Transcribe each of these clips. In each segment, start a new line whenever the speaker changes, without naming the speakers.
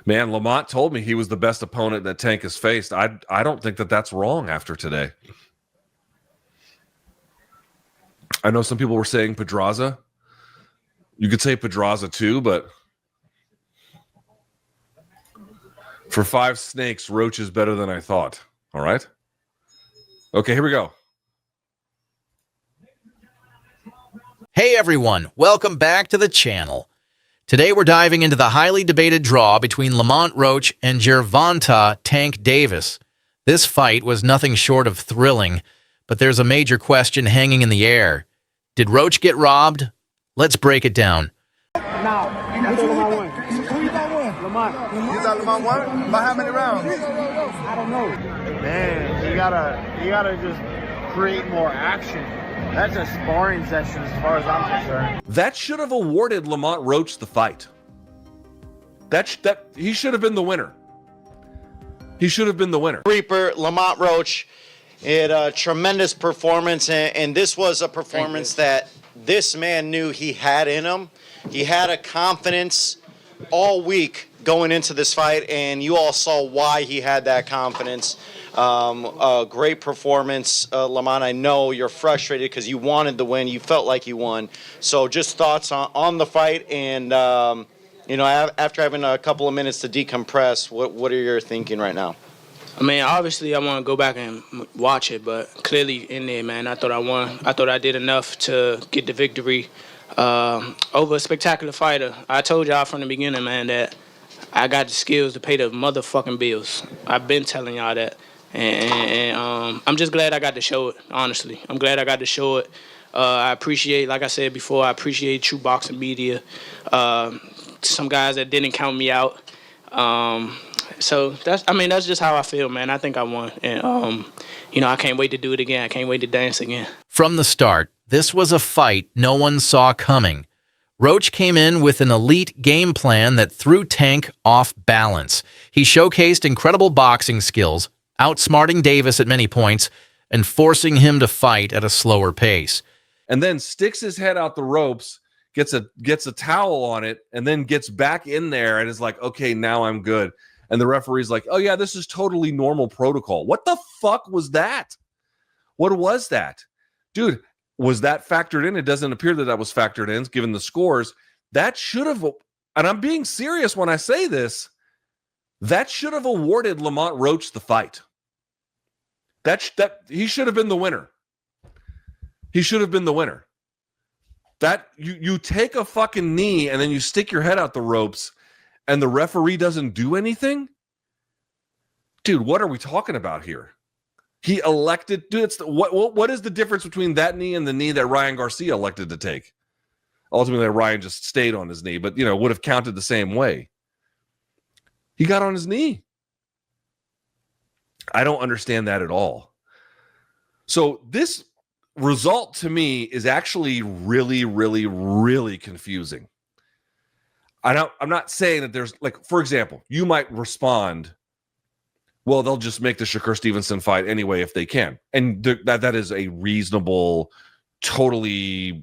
Man, Lamont told me he was the best opponent that Tank has faced. I don't think that that's wrong after today. I know some people were saying Pedraza. You could say Pedraza too, but for 5 snakes, Roach is better than I thought. All right? Okay, here we go.
Hey everyone, welcome back to the channel. Today we're diving into the highly debated draw between Lamont Roach and Gervonta Tank Davis. This fight was nothing short of thrilling, but there's a major question hanging in the air. Did Roach get robbed? Let's break it down.
Now, I thought Lamont won. Who you thought won? Lamont.
You thought Lamont won? By how many rounds?
I don't know.
Man, you gotta just create more action. That's a sparring session as far as I'm concerned.
That should have awarded Lamont Roach the fight. That he should have been the winner. He should have been the winner.
Reaper, Lamont Roach, had a tremendous performance, and this was a performance that this man knew he had in him. He had a confidence all week going into this fight, and you all saw why he had that confidence. A great performance, Lamont. I know you're frustrated because you wanted the win. You felt like you won. So just thoughts on the fight, and after having a couple of minutes to decompress, what are you thinking right now?
I mean, obviously, I want to go back and watch it, but clearly in there, man, I thought I won. I thought I did enough to get the victory over a spectacular fighter. I told y'all from the beginning, man, that I got the skills to pay the motherfucking bills. I've been telling y'all that. And I'm just glad I got to show it, honestly. I'm glad I got to show it. I appreciate, like I said before, I appreciate True Boxing Media. Some guys that didn't count me out. So that's just how I feel, man. I think I won. And, I can't wait to do it again. I can't wait to dance again.
From the start, this was a fight no one saw coming. Roach came in with an elite game plan that threw Tank off balance. He showcased incredible boxing skills, outsmarting Davis at many points and forcing him to fight at a slower pace.
And then sticks his head out the ropes, gets a towel on it, and then gets back in there and is like, okay, now I'm good. And the referee's like, oh yeah, this is totally normal protocol. What the fuck was that? What was that? Dude, was that factored in? It doesn't appear that was factored in, given the scores. That should have, and I'm being serious when I say this, that should have awarded Lamont Roach the fight. That he should have been the winner. He should have been the winner. That you take a fucking knee and then you stick your head out the ropes and the referee doesn't do anything? Dude, what are we talking about here? He elected, dude, what is the difference between that knee and the knee that Ryan Garcia elected to take? Ultimately, Ryan just stayed on his knee, but, would have counted the same way. He got on his knee. I don't understand that at all. So this result to me is actually really, really, really confusing. I'm not saying that there's, like, for example, you might respond, well, they'll just make the Shakur Stevenson fight anyway if they can. And that is a reasonable, totally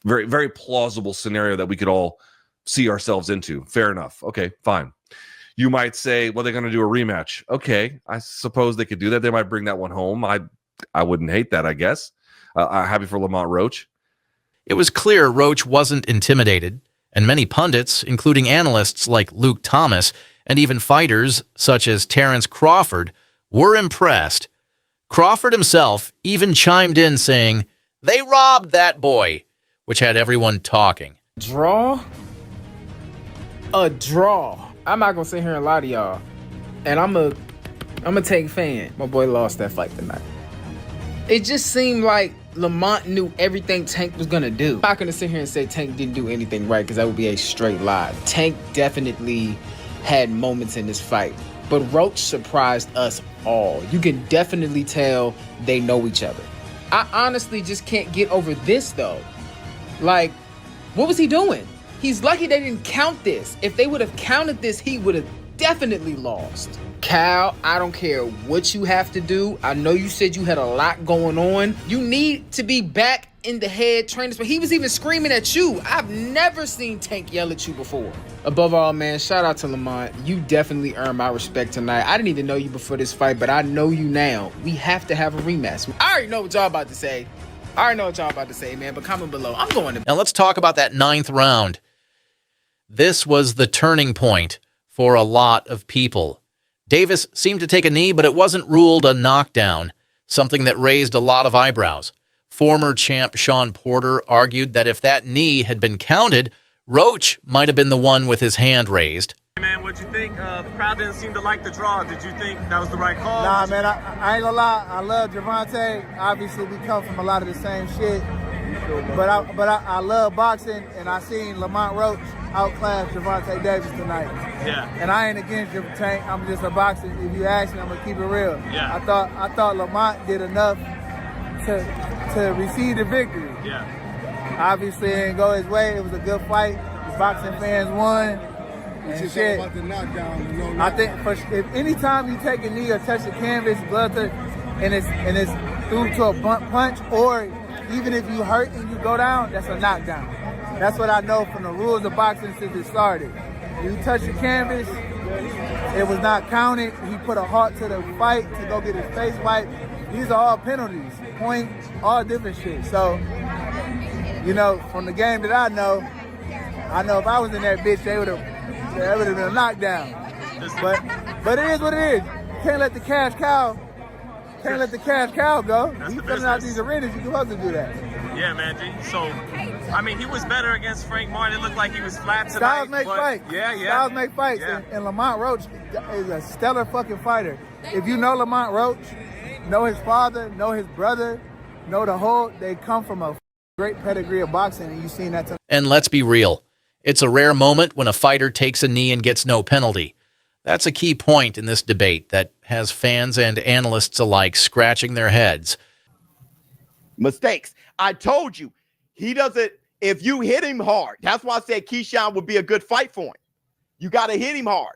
very, very plausible scenario that we could all see ourselves into. Fair enough. Okay, fine. You might say, well, they're going to do a rematch. Okay, I suppose they could do that. They might bring that one home. I wouldn't hate that, I guess. I'm happy for Lamont Roach.
It was clear Roach wasn't intimidated, and many pundits, including analysts like Luke Thomas, and even fighters such as Terence Crawford, were impressed. Crawford himself even chimed in saying, "They robbed that boy," which had everyone talking.
Draw? A draw. I'm not gonna sit here and lie to y'all. And I'm a Tank fan. My boy lost that fight tonight. It just seemed like Lamont knew everything Tank was gonna do. I'm not gonna sit here and say Tank didn't do anything right, because that would be a straight lie. Tank definitely had moments in this fight, but Roach surprised us all. You can definitely tell they know each other. I honestly just can't get over this though. Like, what was he doing? He's lucky they didn't count this. If they would have counted this, he would have definitely lost. Cal, I don't care what you have to do. I know you said you had a lot going on. You need to be back in the head trainers, but he was even screaming at you. I've never seen Tank yell at you before. Above all, man, shout out to Lamont. You definitely earned my respect tonight. I didn't even know you before this fight, but I know you now. We have to have a rematch. I already know what y'all about to say. Man, but comment below. I'm going to...
Now let's talk about that 9th round. This was the turning point for a lot of people. Davis seemed to take a knee, but it wasn't ruled a knockdown, something that raised a lot of eyebrows. Former champ Sean Porter argued that if that knee had been counted, Roach might have been the one with his hand raised.
Hey man, what'd you think? The crowd didn't seem to like the draw. Did you think that was the right call?
Nah, man, I ain't gonna lie. I love Gervonta. Obviously, we come from a lot of the same shit. But I love boxing, and I seen Lamont Roach outclass Gervonta Davis tonight.
Yeah.
And I ain't against Tank. I'm just a boxer. If you ask me, I'm gonna keep it real.
Yeah.
I thought Lamont did enough to receive the victory.
Yeah.
Obviously, it didn't go his way. It was a good fight. The boxing fans won. And shit.
About the knockdown,
I think if anytime you take a knee or touch the canvas, and it's through to a blunt punch, or even if you hurt and you go down, that's a knockdown. That's what I know from the rules of boxing since it started. You touch the canvas, it was not counted. He put a halt to the fight to go get his face wiped. These are all penalties, points, all different shit. So, you know, from the game that I know if I was in that bitch, that would have been a knockdown. But it is what it is. You can't let the cash cow go.
That's
He's
the
filling out
business.
these arenas. You're supposed to do that.
Yeah, man. So, I mean, he was better against Frank Martin. It looked like he was flat tonight.
Styles make
but
fights.
Yeah.
Styles make fights.
Yeah.
And Lamont Roach is a stellar fucking fighter. If you know Lamont Roach, know his father, know his brother, know the whole, they come from a great pedigree of boxing, and you've seen that tonight.
And let's be real. It's a rare moment when a fighter takes a knee and gets no penalty. That's a key point in this debate that has fans and analysts alike scratching their heads.
Mistakes. I told you, he doesn't, if you hit him hard, that's why I said Keyshawn would be a good fight for him. You got to hit him hard.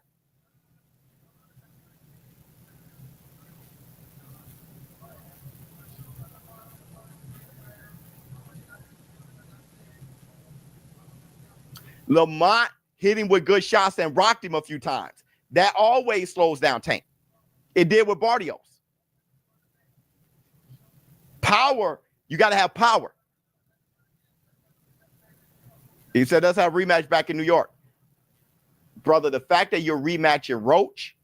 Lamont hit him with good shots and rocked him a few times. That always slows down Tank. It did with Barrios. Power, you got to have power. He said, that's how rematch back in New York. Brother, the fact that you're rematching Roach,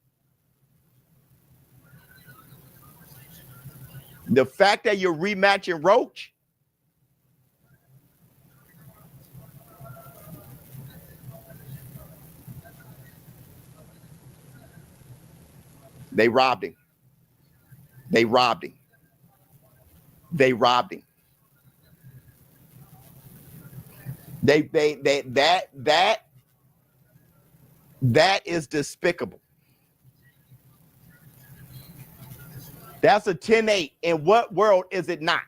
they robbed him. That is despicable. That's a 10-8. In what world is it not?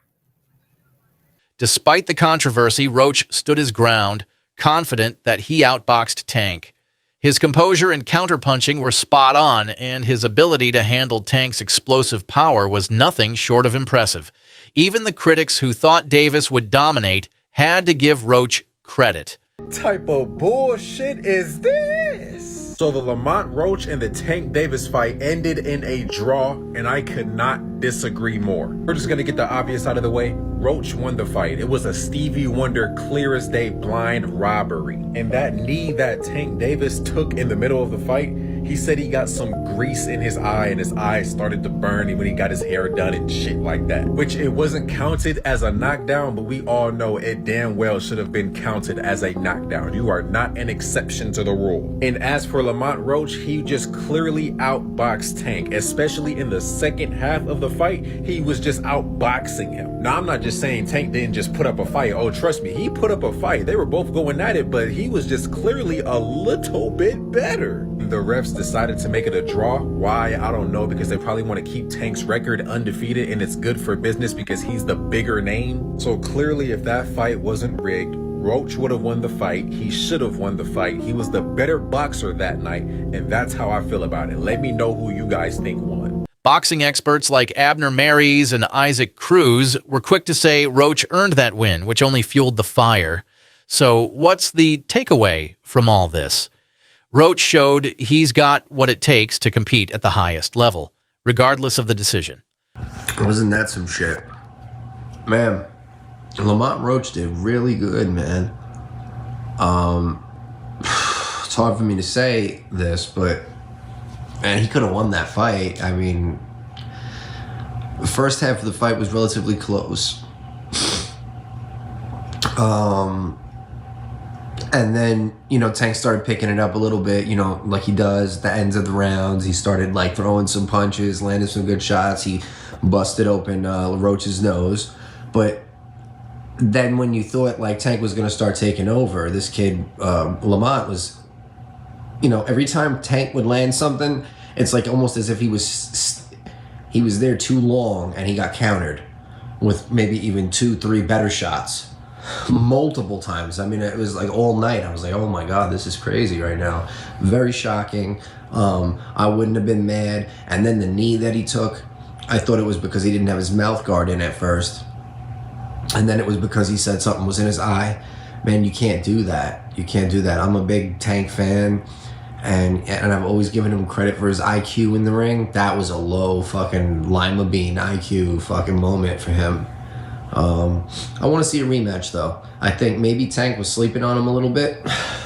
Despite the controversy, Roach stood his ground, confident that he outboxed Tank. His composure and counterpunching were spot on, and his ability to handle Tank's explosive power was nothing short of impressive. Even the critics who thought Davis would dominate had to give Roach credit.
What type of bullshit is this? So the Lamont Roach and the Tank Davis fight ended in a draw, and I could not disagree more. We're just gonna get the obvious out of the way. Roach won the fight. It was a Stevie Wonder clear as day blind robbery. And that knee that Tank Davis took in the middle of the fight, he said he got some grease in his eye and his eyes started to burn when he got his hair done and shit like that. Which it wasn't counted as a knockdown, but we all know it damn well should have been counted as a knockdown. You are not an exception to the rule. And as for Lamont Roach, he just clearly outboxed Tank, especially in the second half of the fight. He was just outboxing him. Now, I'm not just saying Tank didn't just put up a fight. Oh, trust me, he put up a fight. They were both going at it, but he was just clearly a little bit better. The refs decided to make it a draw. Why? I don't know, because they probably want to keep Tank's record undefeated, and it's good for business because he's the bigger name. So clearly, if that fight wasn't rigged, Roach would have won the fight. He should have won the fight. He was the better boxer that night, and that's how I feel about it. Let me know who you guys think won.
Boxing experts like Abner Maries and Isaac Cruz were quick to say Roach earned that win, which only fueled the fire. So what's the takeaway from all this? Roach showed he's got what it takes to compete at the highest level, regardless of the decision.
Wasn't that some shit? Man, Lamont Roach did really good, man. It's hard for me to say this, but man, he could have won that fight. I mean, the first half of the fight was relatively close. And then, you know, Tank started picking it up a little bit, you know, like he does the ends of the rounds. He started like throwing some punches, landed some good shots. He busted open Roach's nose. But then when you thought like Tank was going to start taking over, this kid, Lamont, was, you know, every time Tank would land something, it's like almost as if he was there too long and he got countered with maybe even 2-3 better shots. Multiple times. I mean, it was like all night. I was like, oh my God, this is crazy right now. Very shocking. I wouldn't have been mad. And then the knee that he took, I thought it was because he didn't have his mouth guard in at first. And then it was because he said something was in his eye. Man, you can't do that. You can't do that. I'm a big Tank fan. And I've always given him credit for his IQ in the ring. That was a low fucking lima bean IQ fucking moment for him. I want to see a rematch though. I think maybe Tank was sleeping on him a little bit.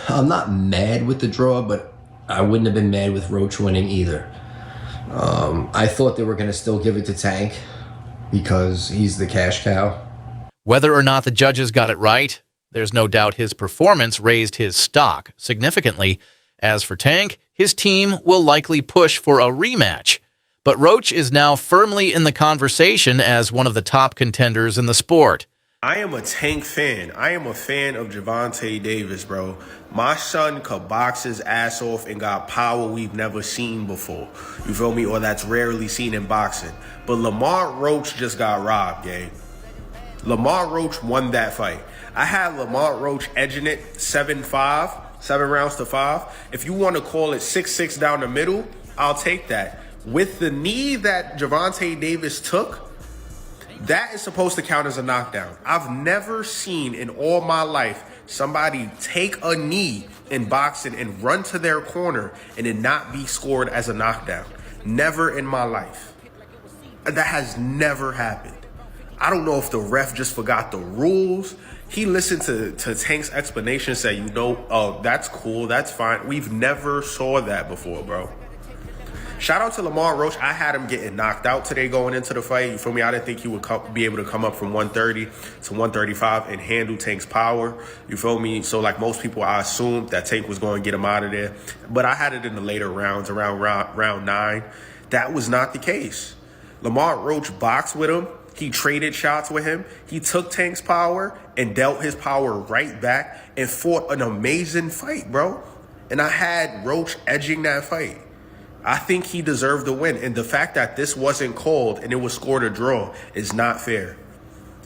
I'm not mad with the draw, but I wouldn't have been mad with Roach winning either. I thought they were going to still give it to Tank because he's the cash cow.
Whether or not the judges got it right, there's no doubt his performance raised his stock significantly. As for Tank, his team will likely push for a rematch. But Roach is now firmly in the conversation as one of the top contenders in the sport.
I am a Tank fan. I am a fan of Gervonta Davis, bro. My son could box his ass off and got power we've never seen before. You feel me? Or that's rarely seen in boxing. But Lamont Roach just got robbed, gang. Lamont Roach won that fight. I had Lamont Roach edging it 7-5, 7 rounds to 5. If you want to call it 6-6 down the middle, I'll take that. With the knee that Gervonta Davis took, that is supposed to count as a knockdown. I've never seen in all my life somebody take a knee in boxing and run to their corner and it not be scored as a knockdown. Never in my life. That has never happened. I don't know if the ref just forgot the rules. He listened to Tank's explanation and said, you know, oh, that's cool, that's fine. We've never saw that before, bro. Shout out to Lamont Roach. I had him getting knocked out today going into the fight. You feel me? I didn't think he would be able to come up from 130 to 135 and handle Tank's power. You feel me? So like most people, I assumed that Tank was going to get him out of there. But I had it in the later rounds, around round 9. That was not the case. Lamont Roach boxed with him. He traded shots with him. He took Tank's power and dealt his power right back and fought an amazing fight, bro. And I had Roach edging that fight. I think he deserved the win. And the fact that this wasn't called and it was scored a draw is not fair.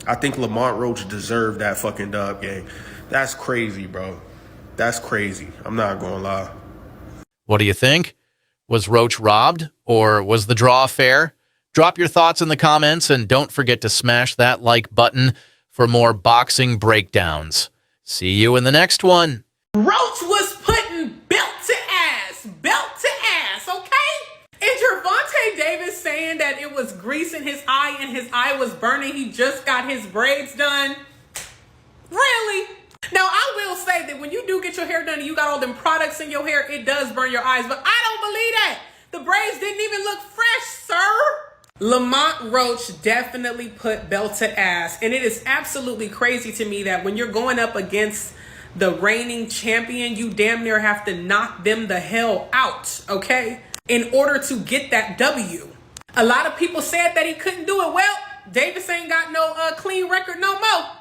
I think Lamont Roach deserved that fucking dub, gang. That's crazy, bro. That's crazy. I'm not going to lie.
What do you think? Was Roach robbed or was the draw fair? Drop your thoughts in the comments and don't forget to smash that like button for more boxing breakdowns. See you in the next one.
Roach was putting belt to ass, okay? And Gervonta Davis saying that it was grease in his eye and his eye was burning. He just got his braids done. Really? Now, I will say that when you do get your hair done and you got all them products in your hair, it does burn your eyes. But I don't believe that. The braids didn't even look fresh, sir. Lamont Roach definitely put belt to ass. And it is absolutely crazy to me that when you're going up against the reigning champion, you damn near have to knock them the hell out, okay? In order to get that W. A lot of people said that he couldn't do it. Well, Davis ain't got no clean record no more.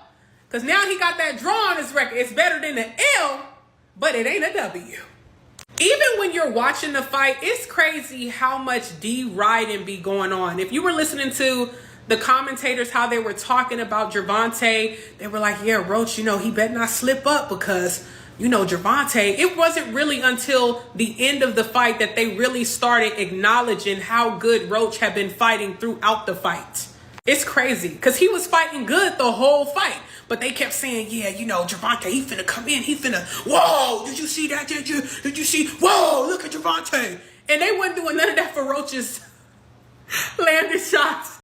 Because now he got that draw on his record. It's better than the L, but it ain't a W. Even when you're watching the fight, it's crazy how much deriding be going on. If you were listening to the commentators, how they were talking about Gervonta. They were like, yeah, Roach, you know, he better not slip up because, you know, Gervonta. It wasn't really until the end of the fight that they really started acknowledging how good Roach had been fighting throughout the fight. It's crazy because he was fighting good the whole fight. But they kept saying, yeah, you know, Gervonta, he finna come in. He finna, whoa, did you see that? Did you see? Whoa, look at Gervonta. And they weren't doing none of that for Roach's landed shots.